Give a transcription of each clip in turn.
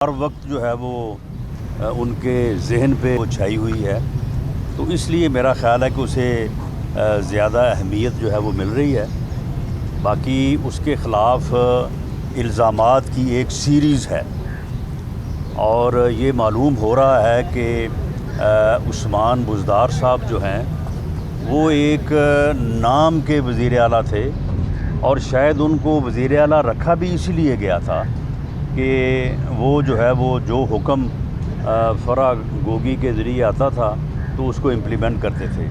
ہر وقت جو ہے وہ ان کے ذہن پہ وہ چھائی ہوئی ہے، تو اس لیے میرا خیال ہے کہ اسے زیادہ اہمیت جو ہے وہ مل رہی ہے۔ باقی اس کے خلاف الزامات کی ایک سیریز ہے اور یہ معلوم ہو رہا ہے کہ عثمان بزدار صاحب جو ہیں وہ ایک نام کے وزیر اعلیٰ تھے، اور شاید ان کو وزیر اعلیٰ رکھا بھی اسی لیے گیا تھا کہ وہ جو ہے وہ جو حکم فرا گوگی کے ذریعے آتا تھا تو اس کو امپلیمنٹ کرتے تھے،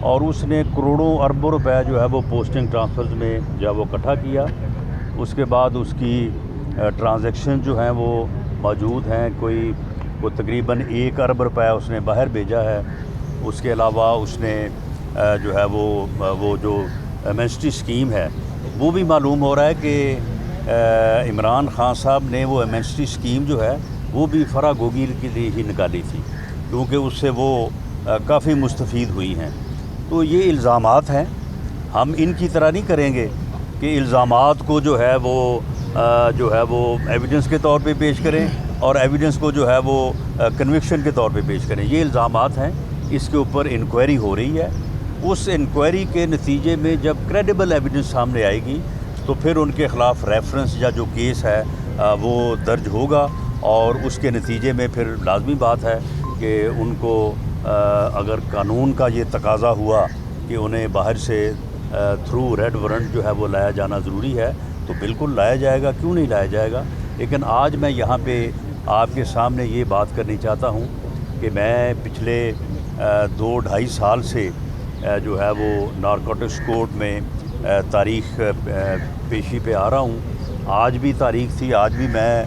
اور اس نے کروڑوں اربوں روپے جو ہے وہ پوسٹنگ ٹرانسفرز میں جو وہ اکٹھا کیا۔ اس کے بعد اس کی ٹرانزیکشن جو ہیں وہ موجود ہیں، کوئی تقریباً 1 ارب روپے اس نے باہر بھیجا ہے۔ اس کے علاوہ اس نے جو ہے وہ جو ایمنسٹی اسکیم ہے وہ بھی معلوم ہو رہا ہے کہ عمران خان صاحب نے وہ ایمنسٹی اسکیم جو ہے وہ بھی فرا گوگی کے لیے ہی نکالی تھی، کیونکہ اس سے وہ کافی مستفید ہوئی ہیں۔ تو یہ الزامات ہیں، ہم ان کی طرح نہیں کریں گے کہ الزامات کو جو ہے وہ ایویڈنس کے طور پہ پیش کریں اور ایویڈنس کو جو ہے وہ کنوکشن کے طور پہ پیش کریں۔ یہ الزامات ہیں، اس کے اوپر انکوائری ہو رہی ہے۔ اس انکوائری کے نتیجے میں جب کریڈیبل ایویڈنس سامنے آئے گی تو پھر ان کے خلاف ریفرنس یا جو کیس ہے وہ درج ہوگا، اور اس کے نتیجے میں پھر لازمی بات ہے کہ ان کو اگر قانون کا یہ تقاضا ہوا کہ انہیں باہر سے تھرو ریڈ وارنٹ جو ہے وہ لایا جانا ضروری ہے تو بالکل لایا جائے گا، کیوں نہیں لایا جائے گا۔ لیکن آج میں یہاں پہ آپ کے سامنے یہ بات کرنی چاہتا ہوں کہ میں پچھلے 2-2.5 سال سے جو ہے وہ نارکوٹکس کورٹ میں تاریخ پیشی پہ آ رہا ہوں۔ آج بھی تاریخ تھی، آج بھی میں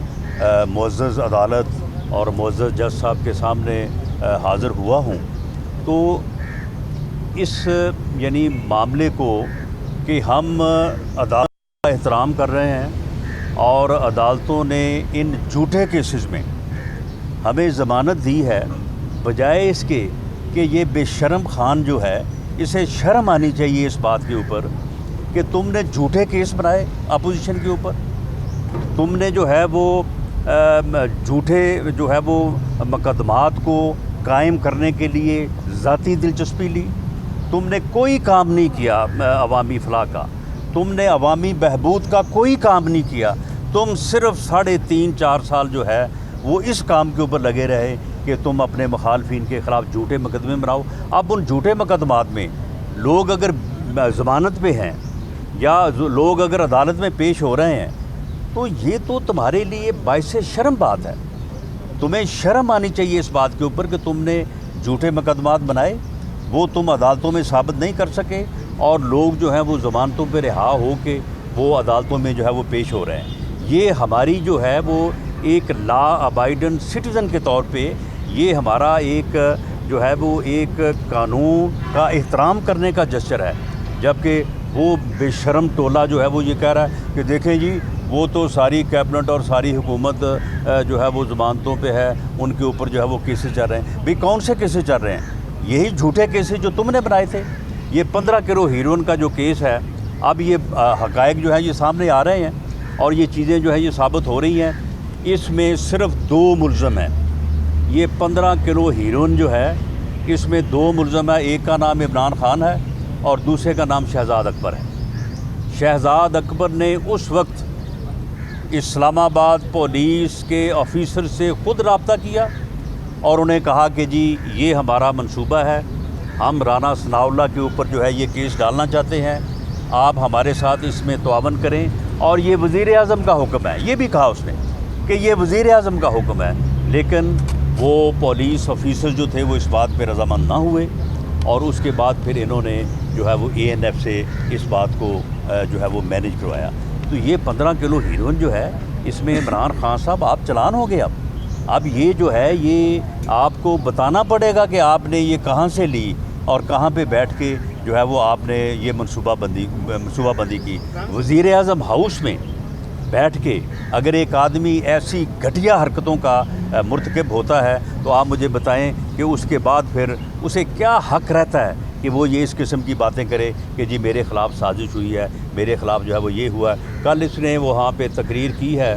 معزز عدالت اور معزز جج صاحب کے سامنے حاضر ہوا ہوں۔ تو اس یعنی معاملے کو کہ ہم عدالت کا احترام کر رہے ہیں، اور عدالتوں نے ان جھوٹے کیسز میں ہمیں ضمانت دی ہے، بجائے اس کے کہ یہ بے شرم خان جو ہے اسے شرم آنی چاہیے اس بات کے اوپر کہ تم نے جھوٹے کیس بنائے اپوزیشن کے اوپر، تم نے جو ہے وہ جھوٹے جو ہے وہ مقدمات کو قائم کرنے کے لیے ذاتی دلچسپی لی، تم نے کوئی کام نہیں کیا عوامی فلاح کا، تم نے عوامی بہبود کا کوئی کام نہیں کیا، تم صرف 3.5-4 سال جو ہے وہ اس کام کے اوپر لگے رہے کہ تم اپنے مخالفین کے خلاف جھوٹے مقدمے بناؤ۔ اب ان جھوٹے مقدمات میں لوگ اگر ضمانت پہ ہیں یا لوگ اگر عدالت میں پیش ہو رہے ہیں تو یہ تو تمہارے لیے باعث شرم بات ہے۔ تمہیں شرم آنی چاہیے اس بات کے اوپر کہ تم نے جھوٹے مقدمات بنائے، وہ تم عدالتوں میں ثابت نہیں کر سکے، اور لوگ جو ہیں وہ ضمانتوں پہ رہا ہو کے وہ عدالتوں میں جو ہے وہ پیش ہو رہے ہیں۔ یہ ہماری جو ہے وہ ایک لا ابائیڈنٹ سٹیزن کے طور پہ یہ ہمارا ایک جو ہے وہ ایک قانون کا احترام کرنے کا جسچر ہے، جبکہ وہ بے شرم ٹولہ جو ہے وہ یہ کہہ رہا ہے کہ دیکھیں جی وہ تو ساری کیبنٹ اور ساری حکومت جو ہے وہ ضمانتوں پہ ہے، ان کے اوپر جو ہے وہ کیسز چل رہے ہیں۔ بھئی کون سے کیسز چل رہے ہیں؟ یہی جھوٹے کیسز جو تم نے بنائے تھے۔ یہ 15 کلو ہیروئن کا جو کیس ہے، اب یہ حقائق جو ہے یہ سامنے آ رہے ہیں اور یہ چیزیں جو ہے یہ ثابت ہو رہی ہیں۔ اس میں صرف 2 ملزم ہیں۔ یہ 15 کلو ہیروئن جو ہے اس میں 2 ملزم ہیں، ایک کا نام عمران خان ہے اور دوسرے کا نام شہزاد اکبر ہے۔ شہزاد اکبر نے اس وقت اسلام آباد پولیس کے آفیسر سے خود رابطہ کیا اور انہیں کہا کہ جی یہ ہمارا منصوبہ ہے، ہم رانا ثناء اللہ کے اوپر جو ہے یہ کیس ڈالنا چاہتے ہیں، آپ ہمارے ساتھ اس میں تعاون کریں، اور یہ وزیر اعظم کا حکم ہے۔ یہ بھی کہا اس نے کہ یہ وزیر اعظم کا حکم ہے، لیکن وہ پولیس آفیسر جو تھے وہ اس بات پہ رضامند نہ ہوئے، اور اس کے بعد پھر انہوں نے جو ہے وہ ANF سے اس بات کو جو ہے وہ مینیج کروایا۔ تو یہ 15 کلو ہیروئن جو ہے اس میں عمران خان صاحب آپ چلان ہو گئے۔ اب یہ جو ہے یہ آپ کو بتانا پڑے گا کہ آپ نے یہ کہاں سے لی اور کہاں پہ بیٹھ کے جو ہے وہ آپ نے یہ منصوبہ بندی کی۔ وزیر اعظم ہاؤس میں بیٹھ کے اگر ایک آدمی ایسی گھٹیا حرکتوں کا مرتکب ہوتا ہے تو آپ مجھے بتائیں کہ اس کے بعد پھر اسے کیا حق رہتا ہے کہ وہ یہ اس قسم کی باتیں کرے کہ جی میرے خلاف سازش ہوئی ہے، میرے خلاف جو ہے وہ یہ ہوا ہے۔ کل اس نے وہاں پہ تقریر کی ہے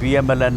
PMLN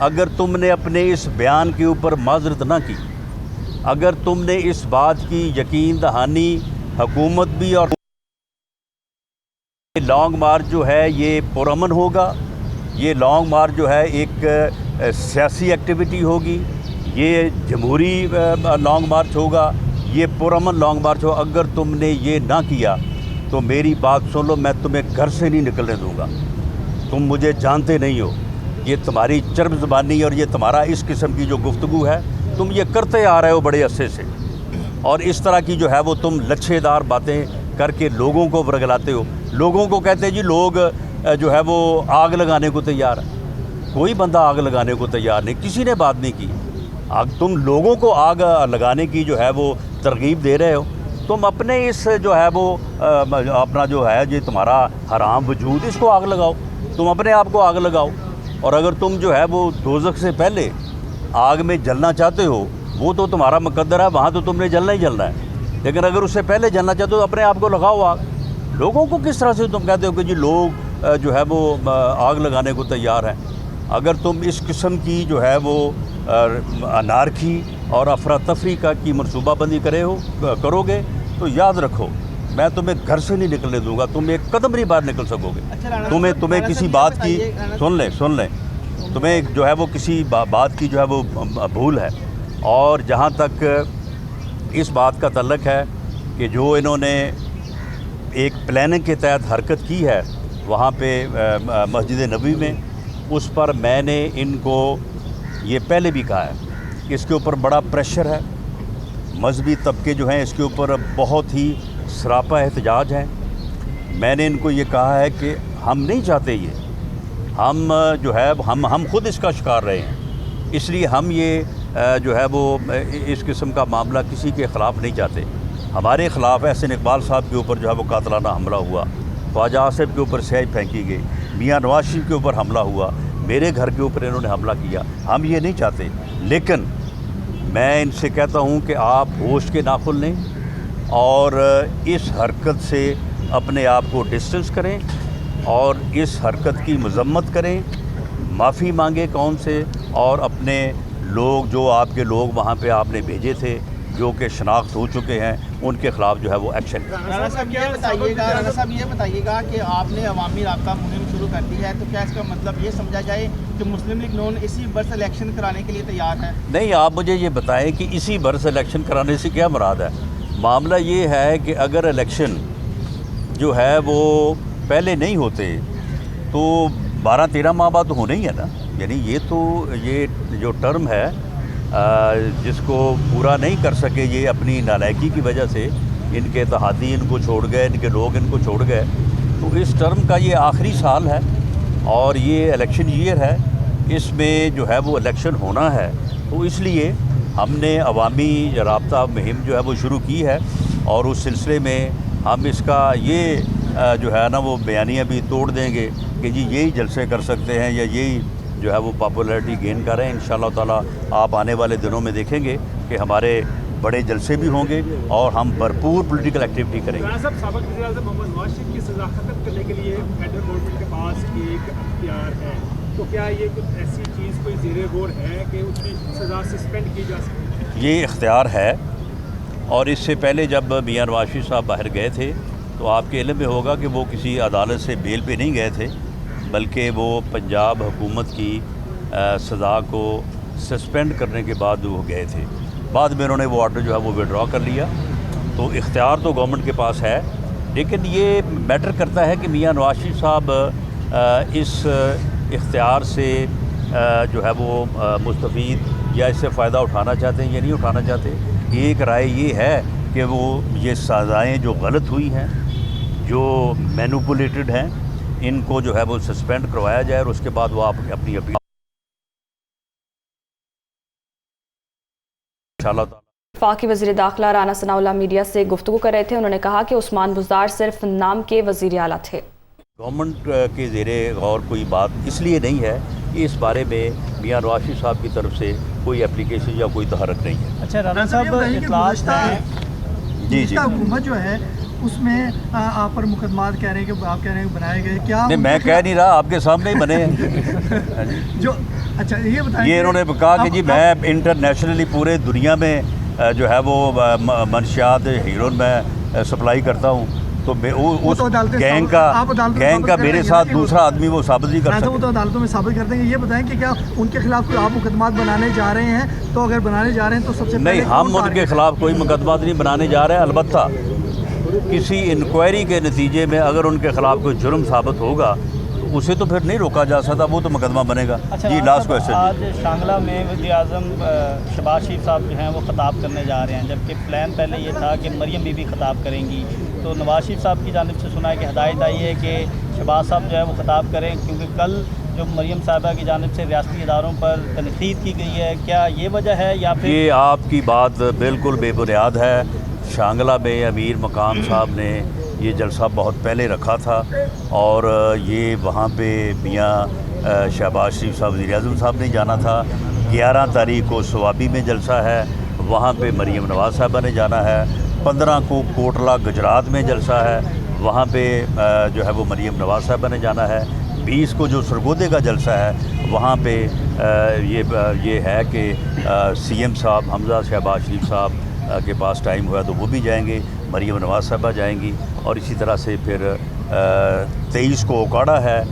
اگر تم نے اپنے اس بیان کے اوپر معذرت نہ کی، اگر تم نے اس بات کی یقین دہانی حکومت بھی اور لانگ مارچ جو ہے یہ پرامن ہوگا، یہ لانگ مارچ جو ہے ایک سیاسی ایکٹیویٹی ہوگی، یہ جمہوری لانگ مارچ ہوگا، یہ پرامن لانگ مارچ ہوگا، اگر تم نے یہ نہ کیا تو میری بات سن لو، میں تمہیں گھر سے نہیں نکلنے دوں گا۔ تم مجھے جانتے نہیں ہو، یہ تمہاری چرب زبانی اور یہ تمہارا اس قسم کی جو گفتگو ہے تم یہ کرتے آ رہے ہو بڑے عرصے سے، اور اس طرح کی جو ہے وہ تم لچھے دار باتیں کر کے لوگوں کو ورگلاتے ہو۔ لوگوں کو کہتے ہیں جی لوگ جو ہے وہ آگ لگانے کو تیار ہے، کوئی بندہ آگ لگانے کو تیار نہیں، کسی نے بات نہیں کی۔ تم لوگوں کو آگ لگانے کی جو ہے وہ ترغیب دے رہے ہو، تم اپنے اس جو ہے وہ اپنا جو ہے یہ تمہارا حرام وجود، اس کو آگ لگاؤ، تم اپنے آپ کو آگ لگاؤ۔ اور اگر تم جو ہے وہ دوزخ سے پہلے آگ میں جلنا چاہتے ہو، وہ تو تمہارا مقدر ہے، وہاں تو تم نے جلنا ہی جلنا ہے، لیکن اگر اس سے پہلے جلنا چاہتے ہو تو اپنے آپ کو لگاؤ آگ۔ لوگوں کو کس طرح سے تم کہتے ہو کہ جی لوگ جو ہے وہ آگ لگانے کو تیار ہیں؟ اگر تم اس قسم کی جو ہے وہ انارکی اور افراتفری کی منصوبہ بندی کرو گے تو یاد رکھو میں تمہیں گھر سے نہیں نکلنے دوں گا، تم ایک قدم نہیں باہر نکل سکو گے۔ تمہیں کسی بات کی سن لیں تمہیں جو ہے وہ کسی بات کی جو ہے وہ بھول ہے۔ اور جہاں تک اس بات کا تعلق ہے کہ جو انہوں نے ایک پلاننگ کے تحت حرکت کی ہے وہاں پہ مسجد نبوی میں، اس پر میں نے ان کو یہ پہلے بھی کہا ہے کہ اس کے اوپر بڑا پریشر ہے، مذہبی طبقے جو ہیں اس کے اوپر بہت ہی سراپا احتجاج ہیں۔ میں نے ان کو یہ کہا ہے کہ ہم نہیں چاہتے یہ، ہم جو ہے ہم خود اس کا شکار رہے ہیں، اس لیے ہم یہ جو ہے وہ اس قسم کا معاملہ کسی کے خلاف نہیں چاہتے۔ ہمارے خلاف احسن اقبال صاحب کے اوپر جو ہے وہ قاتلانہ حملہ ہوا، خواجہ آصف کے اوپر سیاہی پھینکی گئی، میاں نواز شریف کے اوپر حملہ ہوا، میرے گھر کے اوپر انہوں نے حملہ کیا، ہم یہ نہیں چاہتے۔ لیکن میں ان سے کہتا ہوں کہ آپ ہوش کے ناخن لیں اور اس حرکت سے اپنے آپ کو ڈسٹنس کریں اور اس حرکت کی مذمت کریں، معافی مانگیں قوم سے، اور اپنے لوگ جو آپ کے لوگ وہاں پہ آپ نے بھیجے تھے جو کہ شناخت ہو چکے ہیں ان کے خلاف جو ہے وہ ایکشن۔ رانا صاحب یہ بتائیے گا کہ آپ نے عوامی رابطہ مہم شروع کر دی ہے، تو کیا اس کا مطلب یہ سمجھا جائے کہ مسلم لیگ نون اسی برس الیکشن کرانے کے لیے تیار ہے؟ نہیں، آپ مجھے یہ بتائیں کہ اسی برس الیکشن کرانے سے کیا مراد ہے؟ معاملہ یہ ہے کہ اگر الیکشن جو ہے وہ پہلے نہیں ہوتے تو 12-13 ماہ بعد تو ہونے ہی ہے نا، یعنی یہ جو ٹرم ہے جس کو پورا نہیں کر سکے یہ اپنی نالائکی کی وجہ سے، ان کے اتحادی ان کو چھوڑ گئے، ان کے لوگ ان کو چھوڑ گئے، تو اس ٹرم کا یہ آخری سال ہے اور یہ الیکشن ایئر ہے، اس میں جو ہے وہ الیکشن ہونا ہے، تو اس لیے ہم نے عوامی رابطہ مہم جو ہے وہ شروع کی ہے، اور اس سلسلے میں ہم اس کا یہ جو ہے نا وہ بیانیہ بھی توڑ دیں گے کہ جی یہی جلسے کر سکتے ہیں یا یہی جو ہے وہ پاپولیرٹی گین کر رہے ہیں۔ انشاءاللہ تعالیٰ آپ آنے والے دنوں میں دیکھیں گے کہ ہمارے بڑے جلسے بھی ہوں گے اور ہم بھرپور پولیٹیکل ایکٹیویٹی کریں گے۔ صاحب، سابق وزیر اعظم محمد نواز شریف کی سزا ختم کرنے کے لیے فیڈرل گورنمنٹ کے پاس ایک اختیار ہے، تو کیا یہ کچھ ایسی چیز کوئی زیر غور ہے کہ اس کی سزا سسپینڈ کی جا سکتی؟ یہ اختیار ہے، اور اس سے پہلے جب میاں نواز شریف صاحب باہر گئے تھے تو آپ کے علم میں ہوگا کہ وہ کسی عدالت سے بیل پہ نہیں گئے تھے، بلکہ وہ پنجاب حکومت کی سزا کو سسپینڈ کرنے کے بعد وہ گئے تھے، بعد میں انہوں نے وہ آرڈر جو ہے وہ وڈرا کر لیا۔ تو اختیار تو گورنمنٹ کے پاس ہے، لیکن یہ میٹر کرتا ہے کہ میاں نواز شریف صاحب اس اختیار سے جو ہے وہ مستفید یا اس سے فائدہ اٹھانا چاہتے ہیں یا نہیں اٹھانا چاہتے۔ ایک رائے یہ ہے کہ وہ یہ سزائیں جو غلط ہوئی ہیں، جو مینوپولیٹڈ ہیں، ان کو جو ہے وہ سسپینڈ کروایا جائے اور اس کے بعد وہ آپ اپنی اپیل انشاءاللہ تعالی۔ وفاقی وزیر داخلہ رانا ثناء اللہ میڈیا سے گفتگو کر رہے تھے، انہوں نے کہا کہ عثمان بزدار صرف نام کے وزیر اعلیٰ تھے۔ گورنمنٹ کے زیر غور کوئی بات اس لیے نہیں ہے کہ اس بارے میں میاں نواز شریف صاحب کی طرف سے کوئی اپلیکیشن یا کوئی تحرک نہیں ہے۔ اچھا رانا صاحب، اطلاعات ہیں جی حکومت جو ہے اس میں آپ پر مقدمات کہہ رہے ہیں کہ آپ کہہ رہے ہیں بنائے گئے، کیا نہیں میں کہہ نہیں رہا، آپ کے سامنے ہی بنے ہیں جو اچھا یہ بتائیں، یہ انہوں نے کہا کہ جی میں انٹرنیشنلی پورے دنیا میں جو ہے وہ منشیات ہیروئن میں سپلائی کرتا ہوں، تو اس گینگ کا میرے ساتھ دوسرا آدمی وہ ثابت نہیں کر وہ سکتا۔ تو عدالتوں میں ثابت کر دیں گے۔ یہ بتائیں کہ کیا ان کے خلاف کوئی آپ مقدمات بنانے جا رہے ہیں؟ تو اگر بنانے جا رہے ہیں تو سب سے نہیں، ہم ان کے خلاف کوئی مقدمات نہیں بنانے جا رہے ہیں، البتہ کسی انکوائری کے نتیجے میں اگر ان کے خلاف کوئی جرم ثابت ہوگا تو اسے تو پھر نہیں روکا جا سکتا، وہ تو مقدمہ بنے گا۔ جی لاسٹ کویسچن۔ آج شانگلہ میں وزیر اعظم شہباز شریف صاحب جو ہیں وہ خطاب کرنے جا رہے ہیں، جبکہ پلان پہلے یہ تھا کہ مریم بی بی خطاب کریں گی، تو نواز شریف صاحب کی جانب سے سنا ہے کہ ہدایت آئی ہے کہ شہباز صاحب جو ہے وہ خطاب کریں، کیونکہ کل جو مریم صاحبہ کی جانب سے ریاستی اداروں پر تنقید کی گئی ہے، کیا یہ وجہ ہے یا پھر؟ یہ آپ کی بات بالکل بے بنیاد ہے۔ شانگلہ میں امیر مقام صاحب نے یہ جلسہ بہت پہلے رکھا تھا، اور یہ وہاں پہ میاں شہباز شریف صاحب وزیر اعظم صاحب نے جانا تھا۔ 11 تاریخ کو سوابی میں جلسہ ہے، وہاں پہ مریم نواز صاحبہ نے جانا ہے۔ 15 کو کوٹلہ گجرات میں جلسہ ہے، وہاں پہ جو ہے وہ مریم نواز صاحبہ نے جانا ہے۔ 20 کو جو سرگودے کا جلسہ ہے وہاں پہ یہ ہے کہ سی ایم صاحب حمزہ شہباز شریف صاحب کے پاس ٹائم ہوا تو وہ بھی جائیں گے، مریم نواز صاحبہ جائیں گی، اور اسی طرح سے پھر 23 کو اوکاڑا ہے،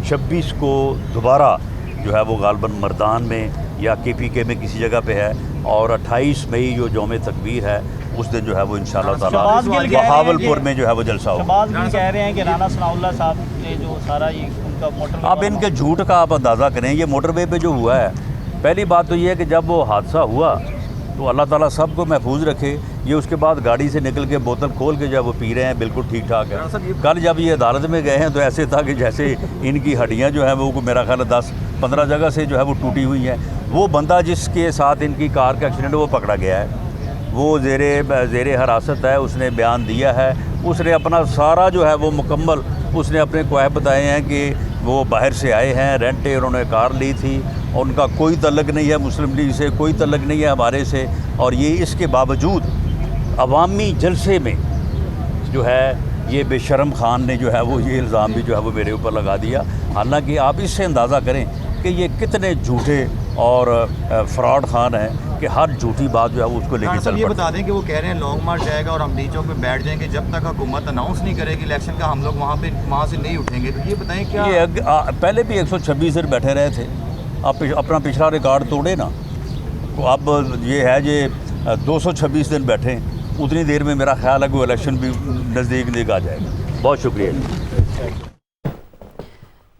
26 کو دوبارہ جو ہے وہ غالباً مردان میں یا کے پی کے میں کسی جگہ پہ ہے، اور 28 مئی جو یوم تکبیر ہے اس دن جو ہے وہ انشاءاللہ تعالیٰ بہاول پور میں جو ہے وہ جلسہ ہوگا۔ شہباز بھی کہہ رہے ہیں کہ رانا ثناء اللہ صاحب نے جو سارا یہ ان کا موٹر، اب ان کے جھوٹ کا آپ اندازہ کریں، یہ موٹر وے پہ جو ہوا ہے، پہلی بات تو یہ ہے کہ جب وہ حادثہ ہوا تو اللہ تعالیٰ سب کو محفوظ رکھے، یہ اس کے بعد گاڑی سے نکل کے بوتل کھول کے جب وہ پی رہے ہیں بالکل ٹھیک ٹھاک ہے۔ کل جب یہ عدالت میں گئے ہیں تو ایسے تھا کہ جیسے ان کی ہڈیاں جو ہیں وہ میرا خیال ہے 10-15 جگہ سے جو ہے وہ ٹوٹی ہوئی ہیں۔ وہ بندہ جس کے ساتھ ان کی کار کا ایکسیڈنٹ وہ پکڑا گیا ہے، وہ زیر حراست ہے، اس نے بیان دیا ہے، اس نے اپنا سارا جو ہے وہ مکمل اس نے اپنے کوائب بتائے ہیں کہ وہ باہر سے آئے ہیں، رینٹے انہوں نے کار لی تھی، اور ان کا کوئی تعلق نہیں ہے مسلم لیگ سے، کوئی تعلق نہیں ہے ہمارے سے، اور یہ اس کے باوجود عوامی جلسے میں جو ہے یہ بے شرم خان نے جو ہے وہ یہ الزام بھی جو ہے وہ میرے اوپر لگا دیا۔ حالانکہ آپ اس سے اندازہ کریں کہ یہ کتنے جھوٹے اور فراڈ خان ہیں کہ ہر جھوٹی بات جو ہے وہ اس کو لے کے چل یہ پڑتے بتا دیں کہ وہ کہہ رہے ہیں لانگ مارچ جائے گا اور ہم ڈی چوک پہ بیٹھ جائیں گے جب تک حکومت اناؤنس نہیں کرے گی الیکشن کا، ہم لوگ وہاں سے نہیں اٹھیں گے۔ تو یہ بتائیں کیا یہ پہلے بھی 126 دن بیٹھے رہے تھے، آپ اپنا پچھلا ریکارڈ توڑے نا، اب یہ ہے کہ 226 دن بیٹھیں، اتنی دیر میں میرا خیال ہے کہ الیکشن بھی نزدیک آ جائے گا۔ بہت شکریہ۔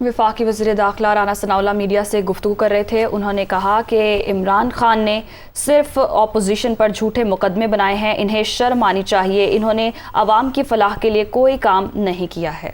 وفاقی وزیر داخلہ رانا ثناء اللہ میڈیا سے گفتگو کر رہے تھے۔ انہوں نے کہا کہ عمران خان نے صرف اپوزیشن پر جھوٹے مقدمے بنائے ہیں، انہیں شرم آنی چاہیے، انہوں نے عوام کی فلاح کے لیے کوئی کام نہیں کیا ہے۔